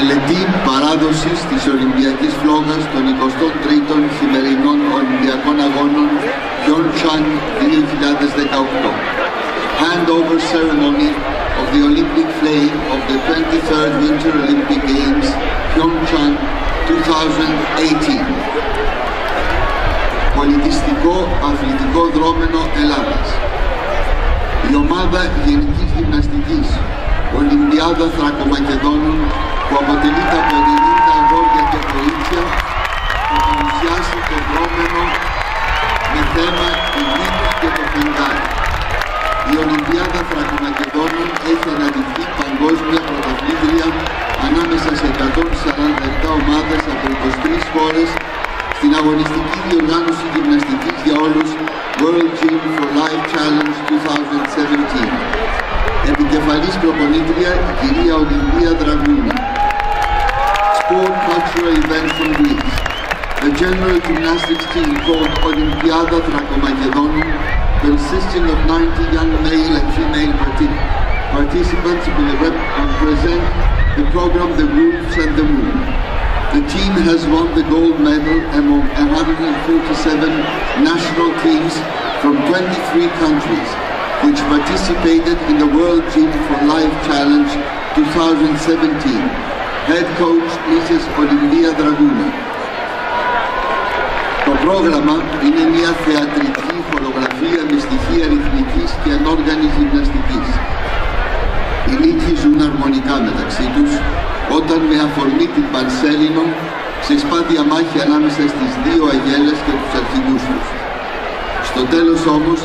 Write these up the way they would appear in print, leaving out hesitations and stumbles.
Τελετή παράδοσης της Ολυμπιακής Φλόγας των 23ων χειμερινών Ολυμπιακών Αγώνων Pyeongchang 2018. Handover ceremony of the Olympic flag of the 23rd Winter Olympic Games Pyeongchang 2018. Πολιτιστικό αθλητικό δρόμενο Ελλάδας. Η ομάδα Γενικής Γυμναστικής Ολυμπιάδα Θρακομακεδόνων, που αποτελείται από 90 αγόρια και κορίτσια, θα παρουσιάσει το δρόμενο με θέμα τη Νίκη και το φεγγάρι. Η Ολυμπιάδα Θρακομακεδόνων έχει αναδειχθεί παγκόσμια πρωταθλήτρια ανάμεσα σε 147 ομάδες από 23 χώρες στην αγωνιστική διοργάνωση γυμναστικής για όλους World Gym for Life Challenge 2017. Επικεφαλής προπονήτρια η κυρία Ολυμπία Δραγούνα. Sport Cultural Event from Greece. The General Gymnastics team called Olympiada Thrakomagedonum, consisting of 90 young male and female participants, will represent the program The Wolves and the Moon. The team has won the gold medal among 147 national teams from 23 countries, which participated in the World Gym for Life Challenge 2017. Head coach Mrs. Olympia Draguna. Το πρόγραμμα είναι μια θεατρική χορογραφία με στοιχεία ρυθμικής και ανόργανης γυμναστικής. Οι νίκοι ζουν αρμονικά μεταξύ τους, όταν με αφορμή την Πανσέλινο ξεσπά διαμάχη ανάμεσα στις δύο αγέλες και τους αρχηγούς τους. Στο τέλος όμως,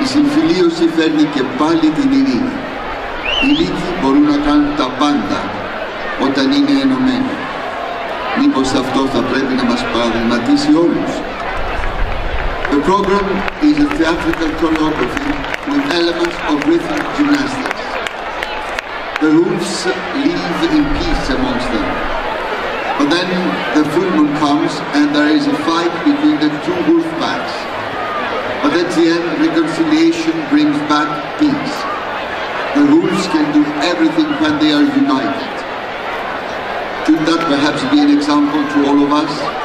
η συμφιλίωση φέρνει και πάλι την ειρήνη. Οι λύκοι μπορούν να κάνουν τα πάντα όταν είναι ενωμένοι. Μήπως αυτό θα πρέπει να μας παραδειγματίσει όλους? The program is a theatrical choreography with elements of rhythmic gymnastics. The wolves live in peace amongst them. But then the full moon comes and there is a fight between the two wolf packs. But at the end, reconciliation brings back peace. The wolves can do everything when they are united. Should that perhaps be an example to all of us?